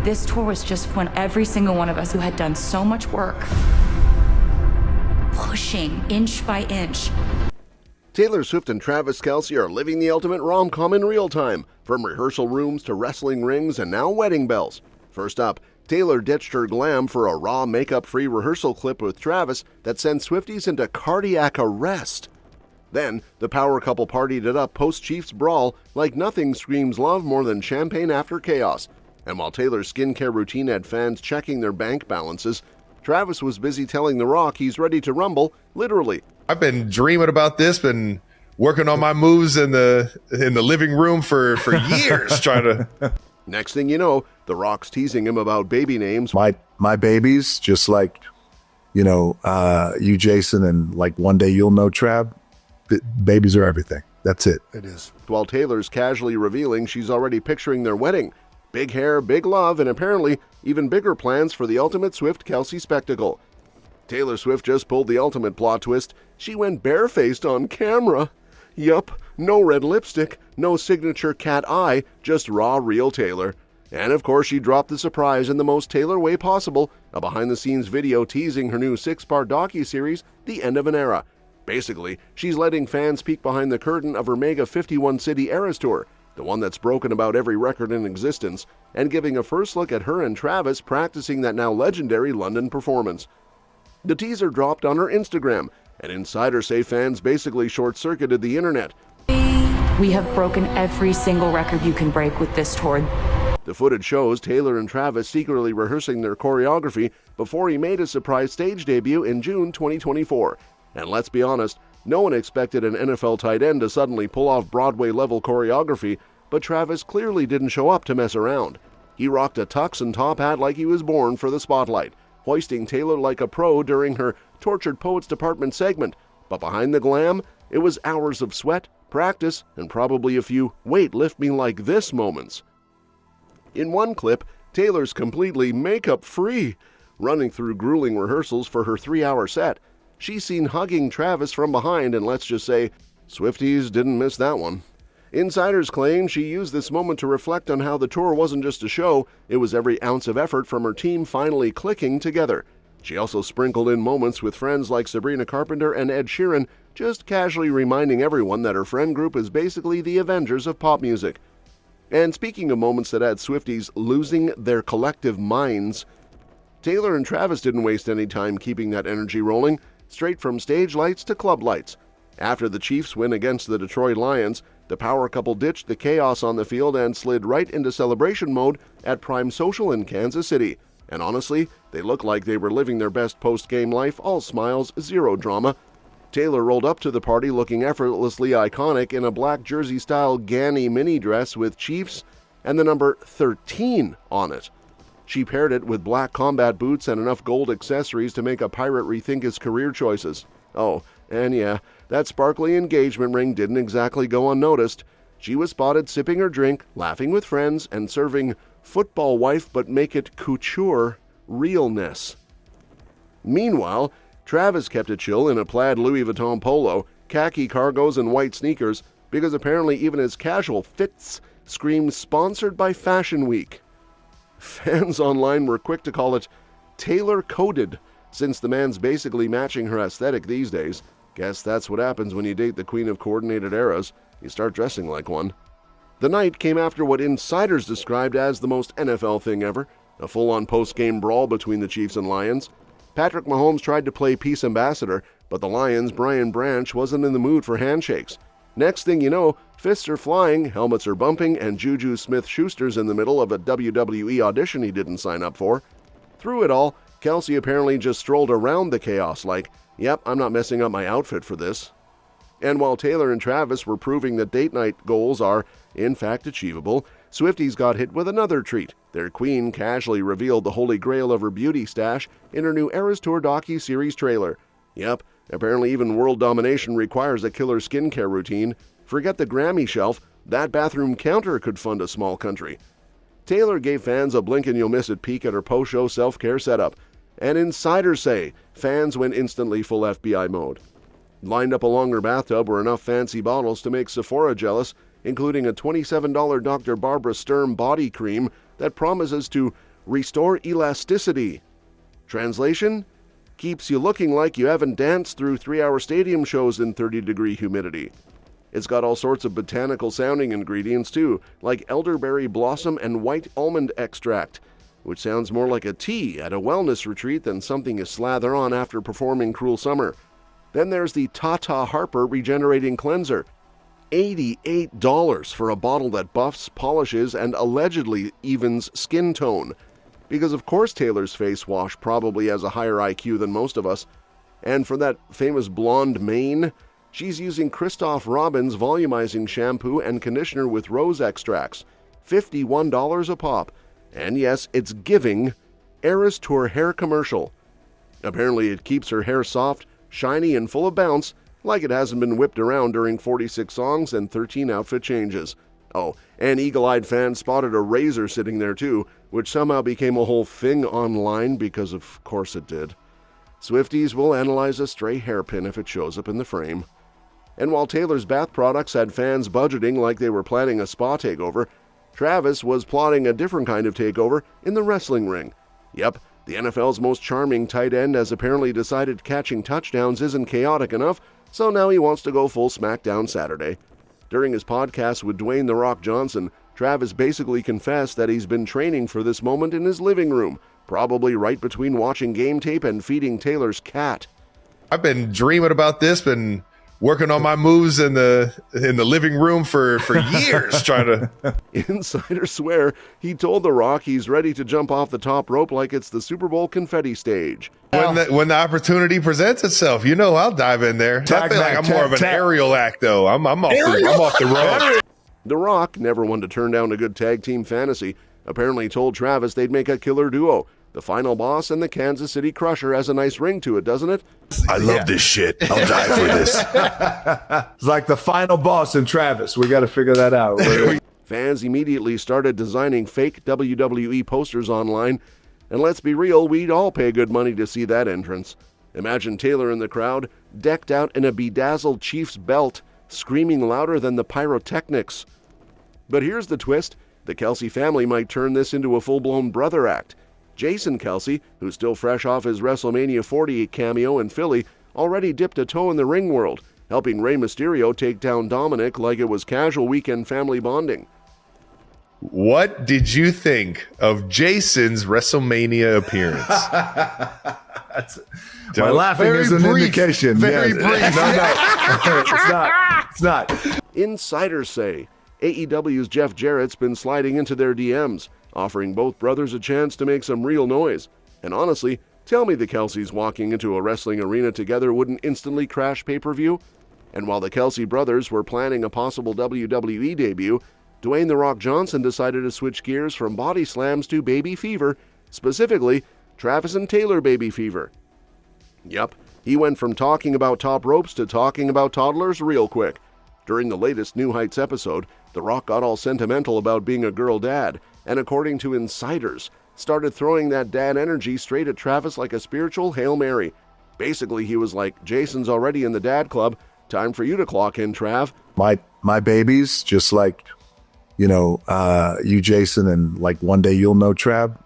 This tour was just when every single one of us who had done so much work, pushing inch by inch. Taylor Swift and Travis Kelce are living the ultimate rom-com in real time, from rehearsal rooms to wrestling rings and now wedding bells. First up, Taylor ditched her glam for a raw, makeup-free rehearsal clip with Travis that sent Swifties into cardiac arrest. Then, the power couple partied it up post-Chiefs brawl like nothing screams love more than champagne after chaos. And while Taylor's skincare routine had fans checking their bank balances, Travis was busy telling The Rock he's ready to rumble, literally. I've been dreaming about this, been working on my moves in the living room for years, trying to. Next thing you know, The Rock's teasing him about baby names. My babies, just like, you, Jason, and like one day you'll know Trav. Babies are everything. That's it. It is. While Taylor's casually revealing she's already picturing their wedding. Big hair, big love, and apparently even bigger plans for the ultimate Swift-Kelce spectacle. Taylor Swift just pulled the ultimate plot twist. She went barefaced on camera. Yup, no red lipstick, no signature cat eye, just raw, real Taylor. And of course, she dropped the surprise in the most Taylor way possible, a behind-the-scenes video teasing her new 6-part docuseries, The End of an Era. Basically, she's letting fans peek behind the curtain of her mega 51-city Eras tour, the one that's broken about every record in existence, and giving a first look at her and Travis practicing that now legendary London performance. The teaser dropped on her Instagram, and insiders say fans basically short-circuited the internet. We have broken every single record you can break with this tour. The footage shows Taylor and Travis secretly rehearsing their choreography before he made his surprise stage debut in June 2024. And let's be honest, no one expected an NFL tight end to suddenly pull off Broadway-level choreography, but Travis clearly didn't show up to mess around. He rocked a tux and top hat like he was born for the spotlight, hoisting Taylor like a pro during her Tortured Poets Department segment. But behind the glam, it was hours of sweat, practice, and probably a few "wait, lift me like this" moments. In one clip, Taylor's completely makeup-free, running through grueling rehearsals for her 3-hour set. She's seen hugging Travis from behind, and let's just say, Swifties didn't miss that one. Insiders claim she used this moment to reflect on how the tour wasn't just a show, it was every ounce of effort from her team finally clicking together. She also sprinkled in moments with friends like Sabrina Carpenter and Ed Sheeran, just casually reminding everyone that her friend group is basically the Avengers of pop music. And speaking of moments that had Swifties losing their collective minds, Taylor and Travis didn't waste any time keeping that energy rolling. Straight from stage lights to club lights. After the Chiefs' win against the Detroit Lions, the power couple ditched the chaos on the field and slid right into celebration mode at Prime Social in Kansas City. And honestly, they looked like they were living their best post-game life, all smiles, zero drama. Taylor rolled up to the party looking effortlessly iconic in a black jersey-style Ganni mini dress with Chiefs and the number 13 on it. She paired it with black combat boots and enough gold accessories to make a pirate rethink his career choices. Oh, and yeah, that sparkly engagement ring didn't exactly go unnoticed. She was spotted sipping her drink, laughing with friends, and serving football wife but make it couture realness. Meanwhile, Travis kept it chill in a plaid Louis Vuitton polo, khaki cargos, and white sneakers, because apparently even his casual fits screamed sponsored by Fashion Week. Fans online were quick to call it Taylor-coded, since the man's basically matching her aesthetic these days. Guess that's what happens when you date the queen of coordinated eras. You start dressing like one. The night came after what insiders described as the most NFL thing ever, a full-on post-game brawl between the Chiefs and Lions. Patrick Mahomes tried to play peace ambassador, but the Lions' Brian Branch wasn't in the mood for handshakes. Next thing you know, fists are flying, helmets are bumping, and Juju Smith-Schuster's in the middle of a WWE audition he didn't sign up for. Through it all, Kelce apparently just strolled around the chaos like, yep, I'm not messing up my outfit for this. And while Taylor and Travis were proving that date night goals are, in fact, achievable, Swifties got hit with another treat. Their queen casually revealed the holy grail of her beauty stash in her new Eras Tour docu-series trailer. Yep, apparently even world domination requires a killer skincare routine. Forget the Grammy shelf, that bathroom counter could fund a small country. Taylor gave fans a blink-and-you'll-miss-it peek at her post-show self-care setup. And insiders say fans went instantly full FBI mode. Lined up along her bathtub were enough fancy bottles to make Sephora jealous, including a $27 Dr. Barbara Sturm body cream that promises to restore elasticity. Translation? Keeps you looking like you haven't danced through 3-hour stadium shows in 30-degree humidity. It's got all sorts of botanical-sounding ingredients too, like elderberry blossom and white almond extract, which sounds more like a tea at a wellness retreat than something you slather on after performing Cruel Summer. Then there's the Tata Harper Regenerating Cleanser. $88 for a bottle that buffs, polishes, and allegedly evens skin tone. Because of course Taylor's face wash probably has a higher IQ than most of us. And for that famous blonde mane, she's using Christoph Robin's volumizing shampoo and conditioner with rose extracts. $51 a pop. And yes, it's giving Eras Tour hair commercial. Apparently it keeps her hair soft, shiny, and full of bounce, like it hasn't been whipped around during 46 songs and 13 outfit changes. Oh, and eagle-eyed fans spotted a razor sitting there too, which somehow became a whole thing online because of course it did. Swifties will analyze a stray hairpin if it shows up in the frame. And while Taylor's bath products had fans budgeting like they were planning a spa takeover, Travis was plotting a different kind of takeover in the wrestling ring. Yep, the NFL's most charming tight end has apparently decided catching touchdowns isn't chaotic enough, so now he wants to go full SmackDown Saturday. During his podcast with Dwayne "The Rock" Johnson, Travis basically confessed that he's been training for this moment in his living room, probably right between watching game tape and feeding Taylor's cat. I've been dreaming about this, been working on my moves in the living room for years, trying to. Insiders swear he told The Rock he's ready to jump off the top rope like it's the Super Bowl confetti stage. When the opportunity presents itself, I'll dive in there. I feel like I'm more of an aerial act, though. I'm off the road. The Rock, never one to turn down a good tag team fantasy, apparently told Travis they'd make a killer duo. The Final Boss and the Kansas City Crusher has a nice ring to it, doesn't it? I love this shit. I'll die for this. It's like the Final Boss and Travis. We got to figure that out. Fans immediately started designing fake WWE posters online, and let's be real, we'd all pay good money to see that entrance. Imagine Taylor in the crowd, decked out in a bedazzled Chiefs belt, screaming louder than the pyrotechnics. But here's the twist. The Kelce family might turn this into a full-blown brother act. Jason Kelce, who's still fresh off his WrestleMania 48 cameo in Philly, already dipped a toe in the ring world, helping Rey Mysterio take down Dominic like it was casual weekend family bonding. What did you think of Jason's WrestleMania appearance? My laughing is an indication. Very brief. No. It's not. Insiders say AEW's Jeff Jarrett's been sliding into their DMs, offering both brothers a chance to make some real noise. And honestly, tell me the Kelces walking into a wrestling arena together wouldn't instantly crash pay-per-view? And while the Kelce brothers were planning a possible WWE debut, Dwayne "The Rock" Johnson decided to switch gears from body slams to baby fever, specifically Travis and Taylor baby fever. Yup, he went from talking about top ropes to talking about toddlers real quick. During the latest New Heights episode, The Rock got all sentimental about being a girl dad, and according to insiders, started throwing that dad energy straight at Travis like a spiritual Hail Mary. Basically, he was like, Jason's already in the dad club, time for you to clock in, Trav. My babies, just like, you, Jason, and like one day you'll know, Trav,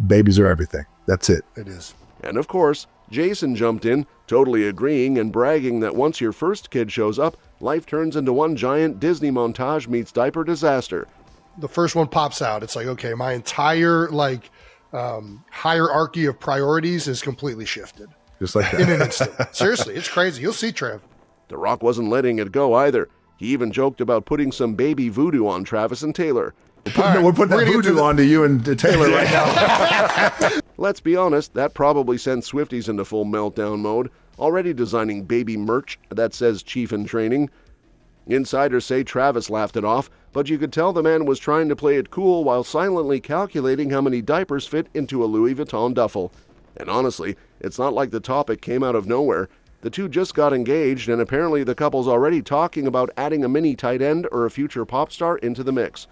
babies are everything. That's it. It is. And of course, Jason jumped in, totally agreeing and bragging that once your first kid shows up, life turns into one giant Disney montage meets diaper disaster. The first one pops out. It's like, okay, my entire hierarchy of priorities is completely shifted. Just like that. In an instant. Seriously, it's crazy. You'll see, Trev. The Rock wasn't letting it go either. He even joked about putting some baby voodoo on Travis and Taylor. We're putting that voodoo onto you and Taylor right now. Let's be honest, that probably sent Swifties into full meltdown mode, already designing baby merch that says Chief in Training. Insiders say Travis laughed it off, but you could tell the man was trying to play it cool while silently calculating how many diapers fit into a Louis Vuitton duffel. And honestly, it's not like the topic came out of nowhere. The two just got engaged, and apparently the couple's already talking about adding a mini tight end or a future pop star into the mix.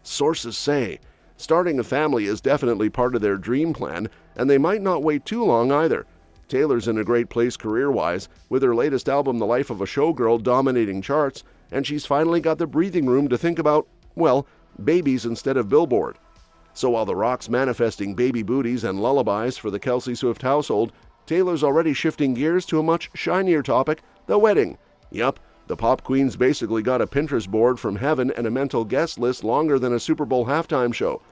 Sources say starting a family is definitely part of their dream plan, and they might not wait too long either. Taylor's in a great place career-wise, with her latest album The Life of a Showgirl dominating charts, and she's finally got the breathing room to think about, well, babies instead of Billboard. So while The Rock's manifesting baby booties and lullabies for the Kelce Swift household, Taylor's already shifting gears to a much shinier topic, the wedding. Yup, the pop queen's basically got a Pinterest board from heaven and a mental guest list longer than a Super Bowl halftime show.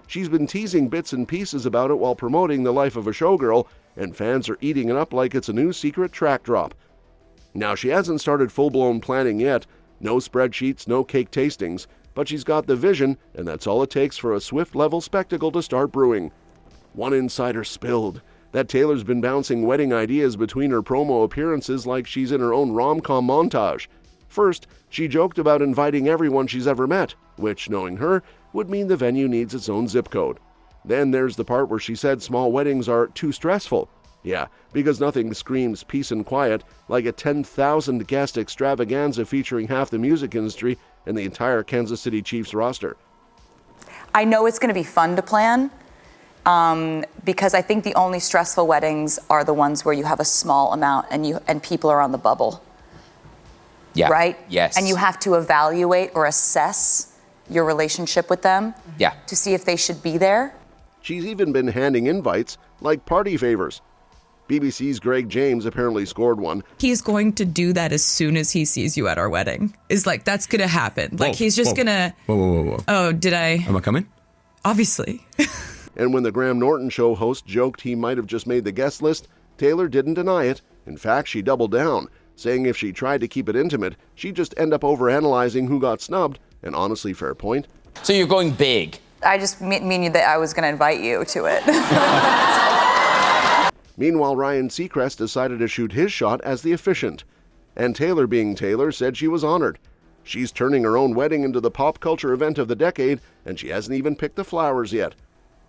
She's been teasing bits and pieces about it while promoting the life of a showgirl, and fans are eating it up like it's a new secret track drop. Now, she hasn't started full-blown planning yet, no spreadsheets, no cake tastings, but she's got the vision, and that's all it takes for a Swift-level spectacle to start brewing. One insider spilled that Taylor's been bouncing wedding ideas between her promo appearances like she's in her own rom-com montage. First, she joked about inviting everyone she's ever met, which, knowing her, would mean the venue needs its own zip code. Then there's the part where she said small weddings are too stressful. Yeah, because nothing screams peace and quiet like a 10,000 guest extravaganza featuring half the music industry and the entire Kansas City Chiefs roster. I know it's going to be fun to plan because I think the only stressful weddings are the ones where you have a small amount and people are on the bubble. Yeah. Right? Yes. And you have to evaluate or assess your relationship with them. Yeah. To see if they should be there. She's even been handing invites like party favors. BBC's Greg James apparently scored one. He's going to do that as soon as he sees you at our wedding. Is like, that's going to happen. Like, he's just going to... Whoa. Oh, did I... Am I coming? Obviously. And when the Graham Norton show host joked he might have just made the guest list, Taylor didn't deny it. In fact, she doubled down, saying if she tried to keep it intimate, she'd just end up overanalyzing who got snubbed, an honestly fair point. So you're going big? I just mean that I was going to invite you to it. Meanwhile, Ryan Seacrest decided to shoot his shot as the officiant. And Taylor, being Taylor, said she was honored. She's turning her own wedding into the pop culture event of the decade, and she hasn't even picked the flowers yet.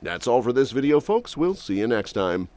That's all for this video, folks. We'll see you next time.